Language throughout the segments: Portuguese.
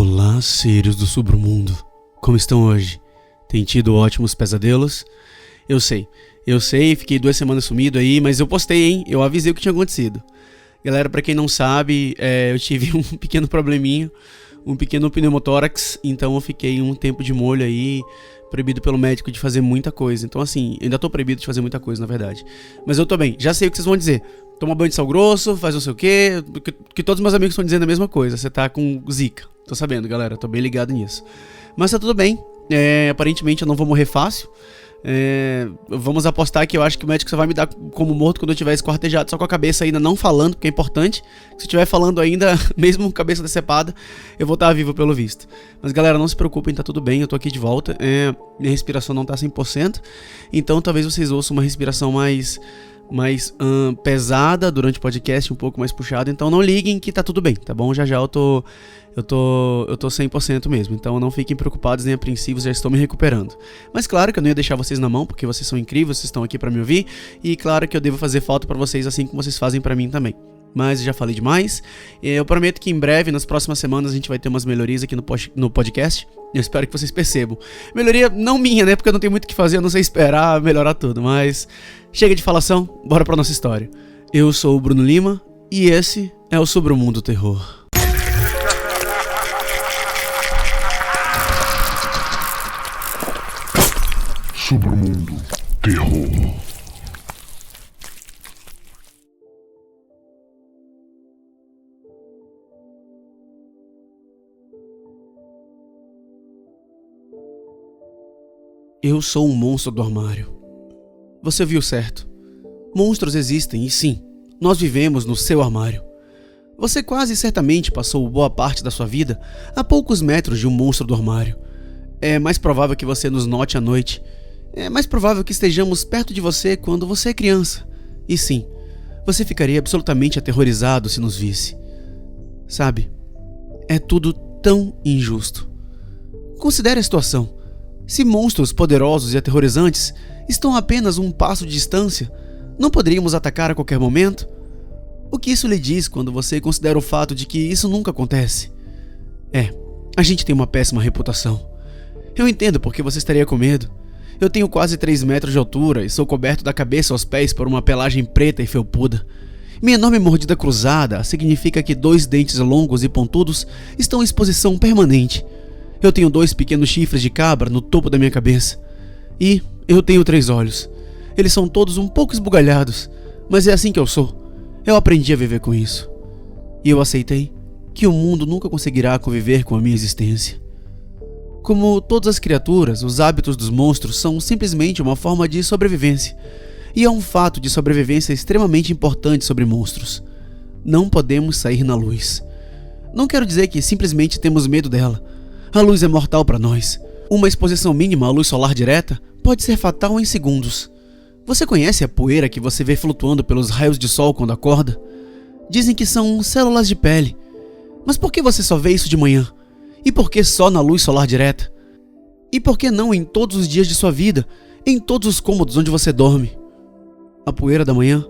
Olá, seres do submundo. Como estão hoje? Tem tido ótimos pesadelos? Eu sei, fiquei 2 semanas sumido aí, mas eu postei, hein? Eu avisei o que tinha acontecido. Galera, pra quem não sabe, eu tive um pequeno probleminha, um pequeno pneumotórax, então eu fiquei um tempo de molho aí, proibido pelo médico de fazer muita coisa. Então assim, ainda tô proibido de fazer muita coisa, na verdade. Mas eu tô bem, já sei o que vocês vão dizer. Toma banho de sal grosso, faz não sei o quê, que todos os meus amigos estão dizendo a mesma coisa. Você tá com zika. Tô sabendo, galera, tô bem ligado nisso. Mas tá tudo bem, aparentemente eu não vou morrer fácil. Vamos apostar que eu acho que o médico só vai me dar como morto quando eu tiver esquartejado, só com a cabeça ainda não falando, porque é importante. Se eu estiver falando ainda, mesmo com a cabeça decepada, eu vou estar vivo pelo visto. Mas galera, não se preocupem, tá tudo bem, eu tô aqui de volta. Minha respiração não tá 100%, então talvez vocês ouçam uma respiração mais pesada durante o podcast, um pouco mais puxada. Então não liguem que tá tudo bem, tá bom? Já eu tô 100% mesmo, então não fiquem preocupados nem apreensivos, já estou me recuperando. Mas claro que eu não ia deixar vocês na mão, porque vocês são incríveis, vocês estão aqui pra me ouvir, e claro que eu devo fazer falta pra vocês assim como vocês fazem pra mim também. Mas já falei demais, eu prometo que em breve, nas próximas semanas, a gente vai ter umas melhorias aqui no podcast. Eu espero que vocês percebam. Melhoria não minha, né, porque eu não tenho muito o que fazer, eu não sei esperar melhorar tudo, mas chega de falação, bora pra nossa história. Eu sou o Bruno Lima, e esse é o Sobre o Mundo Terror. Sobre o Mundo Terror. Eu sou um monstro do armário. Você viu certo. Monstros existem e sim, nós vivemos no seu armário. Você quase certamente passou boa parte da sua vida a poucos metros de um monstro do armário. É mais provável que você nos note à noite. É mais provável que estejamos perto de você quando você é criança. E sim, você ficaria absolutamente aterrorizado se nos visse. Sabe, é tudo tão injusto. Considere a situação. Se monstros poderosos e aterrorizantes estão a apenas um passo de distância, não poderíamos atacar a qualquer momento? O que isso lhe diz quando você considera o fato de que isso nunca acontece? A gente tem uma péssima reputação. Eu entendo porque você estaria com medo. Eu tenho quase 3 metros de altura e sou coberto da cabeça aos pés por uma pelagem preta e felpuda. Minha enorme mordida cruzada significa que 2 dentes longos e pontudos estão em exposição permanente. Eu tenho 2 pequenos chifres de cabra no topo da minha cabeça. E eu tenho 3 olhos. Eles são todos um pouco esbugalhados, mas é assim que eu sou. Eu aprendi a viver com isso. E eu aceitei que o mundo nunca conseguirá conviver com a minha existência. Como todas as criaturas, os hábitos dos monstros são simplesmente uma forma de sobrevivência. E há um fato de sobrevivência extremamente importante sobre monstros. Não podemos sair na luz. Não quero dizer que simplesmente temos medo dela. A luz é mortal para nós. Uma exposição mínima à luz solar direta pode ser fatal em segundos. Você conhece a poeira que você vê flutuando pelos raios de sol quando acorda? Dizem que são células de pele. Mas por que você só vê isso de manhã? E por que só na luz solar direta? E por que não em todos os dias de sua vida, em todos os cômodos onde você dorme? A poeira da manhã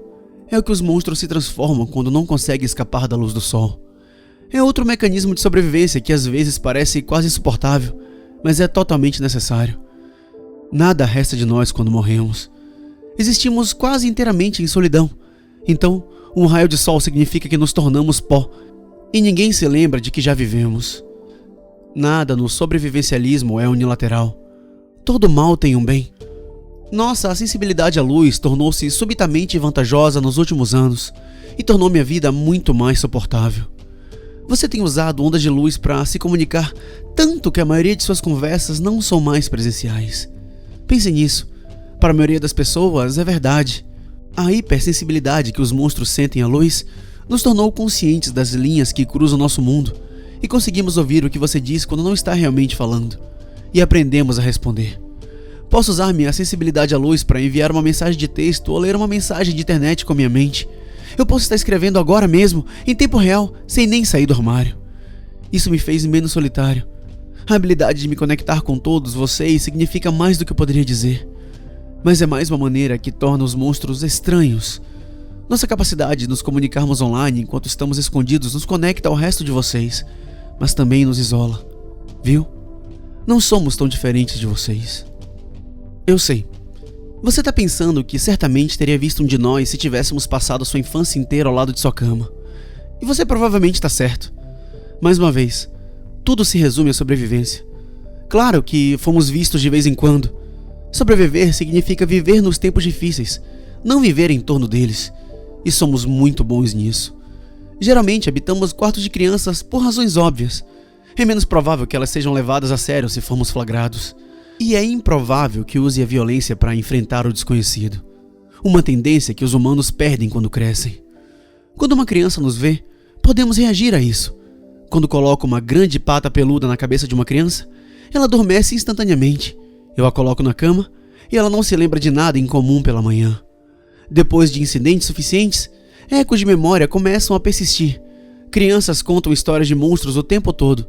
é o que os monstros se transformam quando não conseguem escapar da luz do sol. É outro mecanismo de sobrevivência que às vezes parece quase insuportável, mas é totalmente necessário. Nada resta de nós quando morremos. Existimos quase inteiramente em solidão. Então, um raio de sol significa que nos tornamos pó, e ninguém se lembra de que já vivemos. Nada no sobrevivencialismo é unilateral. Todo mal tem um bem. Nossa sensibilidade à luz tornou-se subitamente vantajosa nos últimos anos e tornou minha vida muito mais suportável. Você tem usado ondas de luz para se comunicar tanto que a maioria de suas conversas não são mais presenciais. Pense nisso. Para a maioria das pessoas é verdade. A hipersensibilidade que os monstros sentem à luz nos tornou conscientes das linhas que cruzam nosso mundo e conseguimos ouvir o que você diz quando não está realmente falando. E aprendemos a responder. Posso usar minha sensibilidade à luz para enviar uma mensagem de texto ou ler uma mensagem de internet com a minha mente. Eu posso estar escrevendo agora mesmo, em tempo real, sem nem sair do armário. Isso me fez menos solitário. A habilidade de me conectar com todos vocês significa mais do que eu poderia dizer. Mas é mais uma maneira que torna os monstros estranhos. Nossa capacidade de nos comunicarmos online enquanto estamos escondidos nos conecta ao resto de vocês, mas também nos isola. Viu? Não somos tão diferentes de vocês. Eu sei. Você tá pensando que certamente teria visto um de nós se tivéssemos passado sua infância inteira ao lado de sua cama. E você provavelmente tá certo. Mais uma vez, tudo se resume à sobrevivência. Claro que fomos vistos de vez em quando. Sobreviver significa viver nos tempos difíceis, não viver em torno deles. E somos muito bons nisso. Geralmente habitamos quartos de crianças por razões óbvias. É menos provável que elas sejam levadas a sério se formos flagrados. E é improvável que use a violência para enfrentar o desconhecido. Uma tendência que os humanos perdem quando crescem. Quando uma criança nos vê, podemos reagir a isso. Quando coloco uma grande pata peluda na cabeça de uma criança, ela adormece instantaneamente. Eu a coloco na cama e ela não se lembra de nada incomum pela manhã. Depois de incidentes suficientes, ecos de memória começam a persistir. Crianças contam histórias de monstros o tempo todo,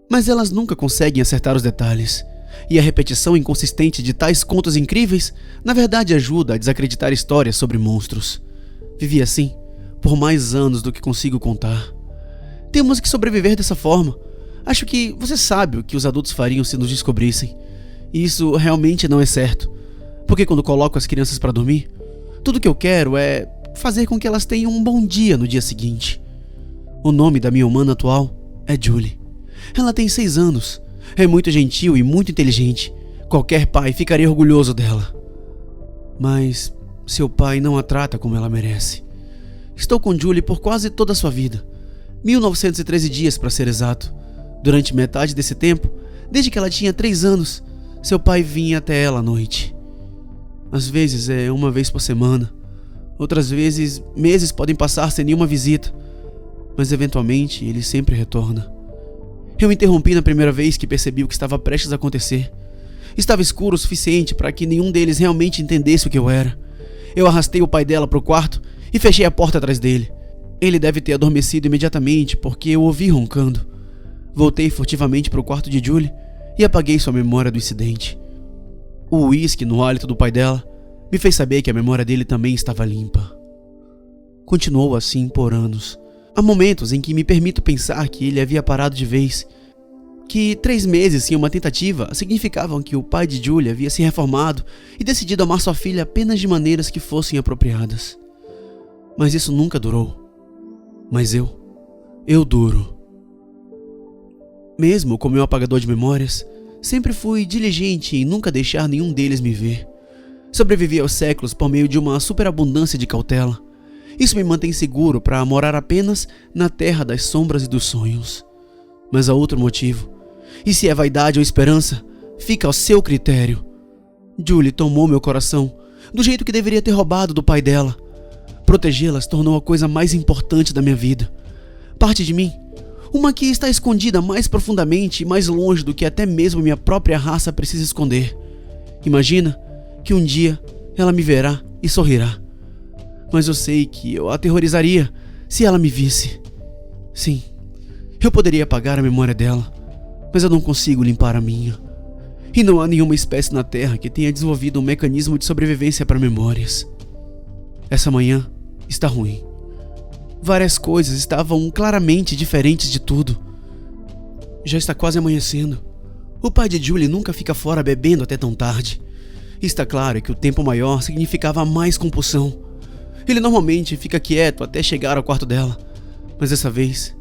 mas elas nunca conseguem acertar os detalhes. E a repetição inconsistente de tais contos incríveis, na verdade, ajuda a desacreditar histórias sobre monstros. Vivi assim por mais anos do que consigo contar. Temos que sobreviver dessa forma. Acho que você sabe o que os adultos fariam se nos descobrissem. E isso realmente não é certo. Porque quando coloco as crianças para dormir, tudo que eu quero é fazer com que elas tenham um bom dia no dia seguinte. O nome da minha humana atual é Julie. Ela tem 6 anos. É muito gentil e muito inteligente. Qualquer pai ficaria orgulhoso dela. Mas seu pai não a trata como ela merece. Estou com Julie por quase toda a sua vida. 1913 dias para ser exato. Durante metade desse tempo, desde que ela tinha 3 anos, seu pai vinha até ela à noite. Às vezes é uma vez por semana. Outras vezes, meses podem passar sem nenhuma visita. Mas eventualmente, ele sempre retorna. Eu interrompi na primeira vez que percebi o que estava prestes a acontecer. Estava escuro o suficiente para que nenhum deles realmente entendesse o que eu era. Eu arrastei o pai dela para o quarto e fechei a porta atrás dele. Ele deve ter adormecido imediatamente porque eu ouvi roncando. Voltei furtivamente para o quarto de Julie e apaguei sua memória do incidente. O uísque no hálito do pai dela me fez saber que a memória dele também estava limpa. Continuou assim por anos. Há momentos em que me permito pensar que ele havia parado de vez. Que 3 meses sem uma tentativa significavam que o pai de Julie havia se reformado e decidido amar sua filha apenas de maneiras que fossem apropriadas. Mas isso nunca durou. Mas eu duro. Mesmo com meu apagador de memórias, sempre fui diligente em nunca deixar nenhum deles me ver. Sobrevivi aos séculos por meio de uma superabundância de cautela. Isso me mantém seguro para morar apenas na terra das sombras e dos sonhos. Mas há outro motivo. E se é vaidade ou esperança, fica ao seu critério. Julie tomou meu coração, do jeito que deveria ter roubado do pai dela. Protegê-las tornou a coisa mais importante da minha vida. Parte de mim, uma que está escondida mais profundamente e mais longe do que até mesmo minha própria raça precisa esconder. Imagina que um dia ela me verá e sorrirá. Mas eu sei que eu a aterrorizaria se ela me visse. Sim, eu poderia apagar a memória dela, mas eu não consigo limpar a minha. E não há nenhuma espécie na Terra que tenha desenvolvido um mecanismo de sobrevivência para memórias. Essa manhã está ruim. Várias coisas estavam claramente diferentes de tudo. Já está quase amanhecendo. O pai de Julie nunca fica fora bebendo até tão tarde. E está claro que o tempo maior significava mais compulsão. Ele normalmente fica quieto até chegar ao quarto dela. Mas dessa vez,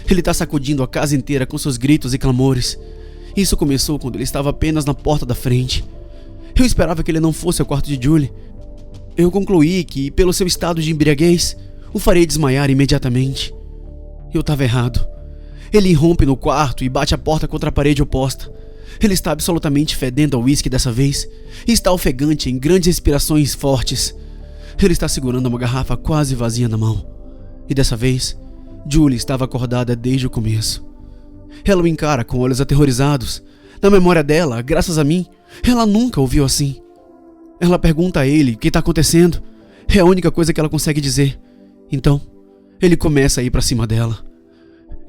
ele está sacudindo a casa inteira com seus gritos e clamores. Isso começou quando ele estava apenas na porta da frente. Eu esperava que ele não fosse ao quarto de Julie. Eu concluí que, pelo seu estado de embriaguez, o faria desmaiar imediatamente. Eu estava errado. Ele irrompe no quarto e bate a porta contra a parede oposta. Ele está absolutamente fedendo a uísque dessa vez e está ofegante em grandes respirações fortes. Ele está segurando uma garrafa quase vazia na mão. E dessa vez, Julie estava acordada desde o começo. Ela o encara com olhos aterrorizados. Na memória dela, graças a mim, ela nunca o viu assim. Ela pergunta a ele o que está acontecendo. É a única coisa que ela consegue dizer. Então, ele começa a ir para cima dela.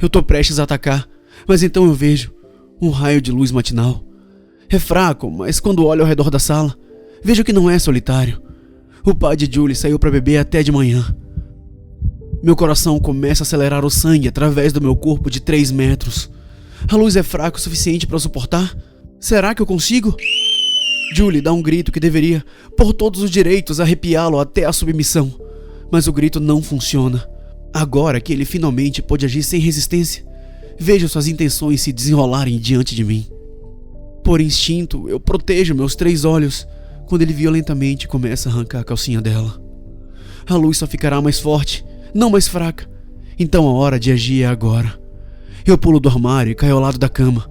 Eu tô prestes a atacar, mas então eu vejo um raio de luz matinal. É fraco, mas quando olho ao redor da sala, vejo que não é solitário. O pai de Julie saiu para beber até de manhã. Meu coração começa a acelerar o sangue através do meu corpo de 3 metros. A luz é fraca o suficiente para eu suportar? Será que eu consigo? Julie dá um grito que deveria, por todos os direitos, arrepiá-lo até a submissão. Mas o grito não funciona. Agora que ele finalmente pôde agir sem resistência, vejo suas intenções se desenrolarem diante de mim. Por instinto, eu protejo meus 3 olhos quando ele violentamente começa a arrancar a calcinha dela. A luz só ficará mais forte, não mais fraca. Então a hora de agir é agora. Eu pulo do armário e caio ao lado da cama.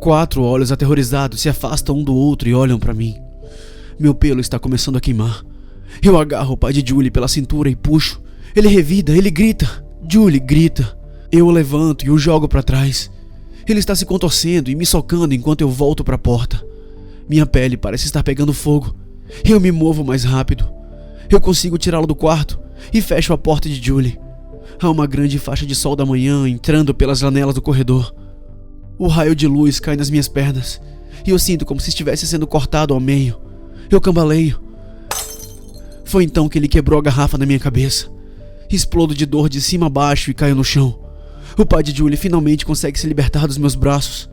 4 olhos aterrorizados se afastam um do outro e olham para mim. Meu pelo está começando a queimar. Eu agarro o pai de Julie pela cintura e puxo. Ele revida, ele grita. Julie grita. Eu o levanto e o jogo para trás. Ele está se contorcendo e me socando enquanto eu volto para a porta. Minha pele parece estar pegando fogo. Eu me movo mais rápido. Eu consigo tirá-lo do quarto e fecho a porta de Julie. Há uma grande faixa de sol da manhã entrando pelas janelas do corredor. O raio de luz cai nas minhas pernas e eu sinto como se estivesse sendo cortado ao meio. Eu cambaleio. Foi então que ele quebrou a garrafa na minha cabeça. Explodo de dor de cima a baixo e caio no chão. O pai de Julie finalmente consegue se libertar dos meus braços.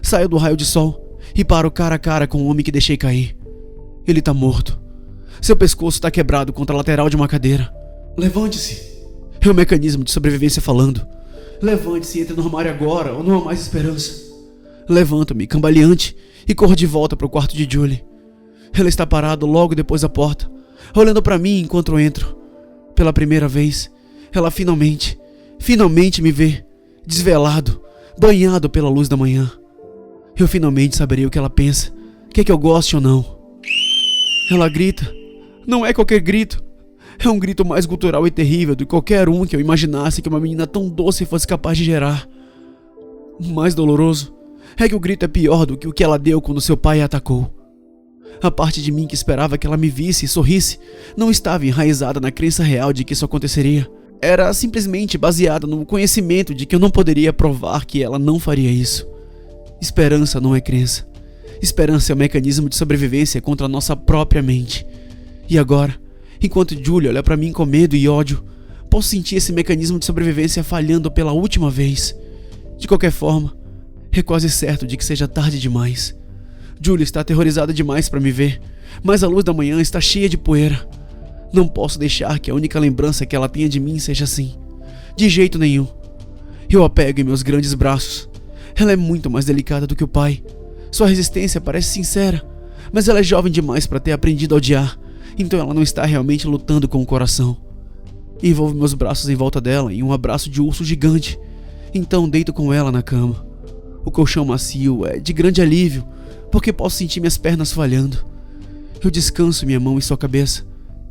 Saio do raio de sol e paro cara a cara com o homem que deixei cair. Ele tá morto. Seu pescoço tá quebrado contra a lateral de uma cadeira. Levante-se. É o mecanismo de sobrevivência falando. Levante-se e entre no armário agora ou não há mais esperança. Levanto-me, cambaleante, e corro de volta para o quarto de Julie. Ela está parada logo depois da porta, olhando para mim enquanto eu entro. Pela primeira vez, ela finalmente me vê, desvelado, banhado pela luz da manhã. Eu finalmente saberei o que ela pensa, quer que eu goste ou não. Ela grita. Não é qualquer grito. É um grito mais gutural e terrível do que qualquer um que eu imaginasse que uma menina tão doce fosse capaz de gerar. O mais doloroso é que o grito é pior do que o que ela deu quando seu pai a atacou. A parte de mim que esperava que ela me visse e sorrisse não estava enraizada na crença real de que isso aconteceria. Era simplesmente baseada no conhecimento de que eu não poderia provar que ela não faria isso. Esperança não é crença. Esperança é um mecanismo de sobrevivência contra a nossa própria mente. E agora, enquanto Julie olha pra mim com medo e ódio, posso sentir esse mecanismo de sobrevivência falhando pela última vez. De qualquer forma, é quase certo de que seja tarde demais. Julie está aterrorizada demais para me ver, mas a luz da manhã está cheia de poeira. Não posso deixar que a única lembrança que ela tenha de mim seja assim. De jeito nenhum. Eu a pego em meus grandes braços. Ela é muito mais delicada do que o pai. Sua resistência parece sincera, mas ela é jovem demais para ter aprendido a odiar, então ela não está realmente lutando com o coração. Envolvo meus braços em volta dela em um abraço de urso gigante, então deito com ela na cama. O colchão macio é de grande alívio, porque posso sentir minhas pernas falhando. Eu descanso minha mão em sua cabeça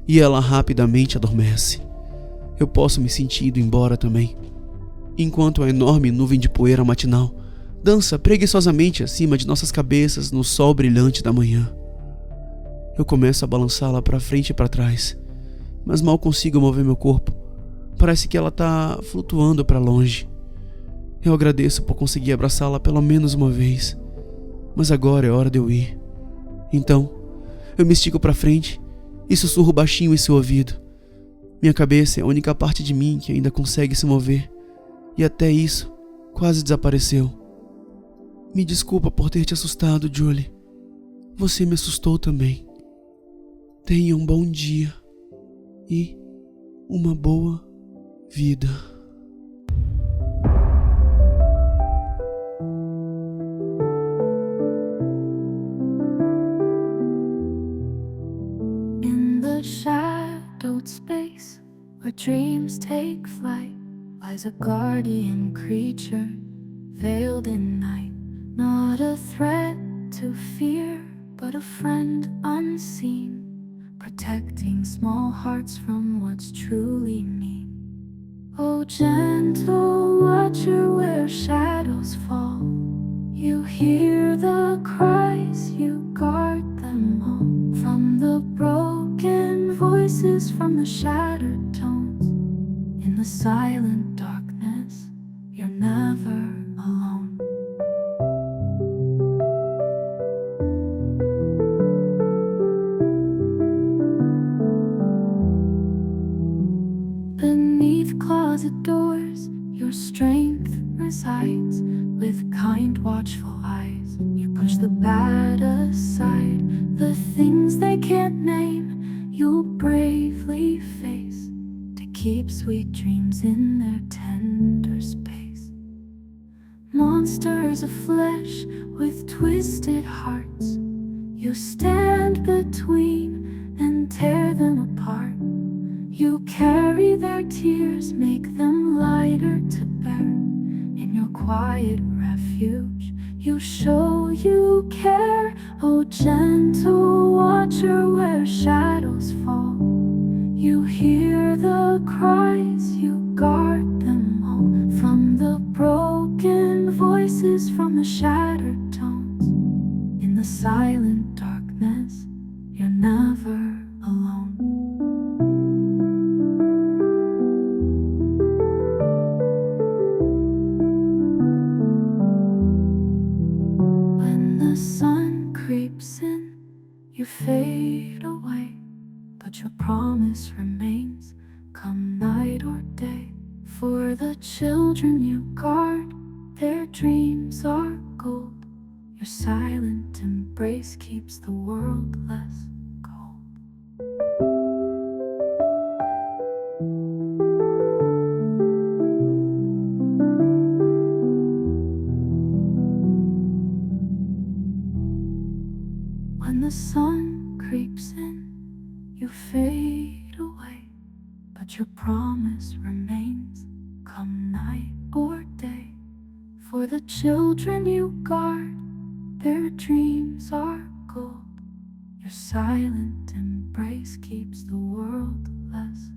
e ela rapidamente adormece. Eu posso me sentir indo embora também, enquanto a enorme nuvem de poeira matinal dança preguiçosamente acima de nossas cabeças no sol brilhante da manhã. Eu começo a balançá-la para frente e para trás, mas mal consigo mover meu corpo. Parece que ela está flutuando para longe. Eu agradeço por conseguir abraçá-la pelo menos uma vez, mas agora é hora de eu ir. Então, eu me estico para frente e sussurro baixinho em seu ouvido. Minha cabeça é a única parte de mim que ainda consegue se mover, e até isso quase desapareceu. Me desculpa por ter te assustado, Julie. Você me assustou também. Tenha um bom dia e uma boa vida. In the shadowed space where dreams take flight lies a guardian creature veiled in night. Not a threat to fear, but a friend unseen, protecting small hearts from what's truly mean. Oh, gentle watcher where shadows fall, you hear the cries, you guard them all. From the broken voices, from the shattered tones, in the silent darkness, you're never alone. Beneath closet doors, your strength resides. with kind watchful eyes. You push the bad aside, the things they can't name, you'll bravely face to keep sweet dreams in their tender space. Monsters of flesh with twisted hearts, you stand between and tear them apart. You carry their tears, make them lighter to bear. In your quiet refuge, you show you care. Oh, gentle watcher where shadows fall, you hear the cries, you guard them all. From the broken voices, from the shattered tones, in the silent darkness, you're never alone. When the sun creeps in, you fade away, but your promise remains, come night or day. For the children you guard, their dreams are gold. Your silent embrace keeps the world less cold. When the sun creeps in, you fade away, but your promise remains, come night or day. For the children you guard, their dreams are gold. Your silent embrace keeps the world less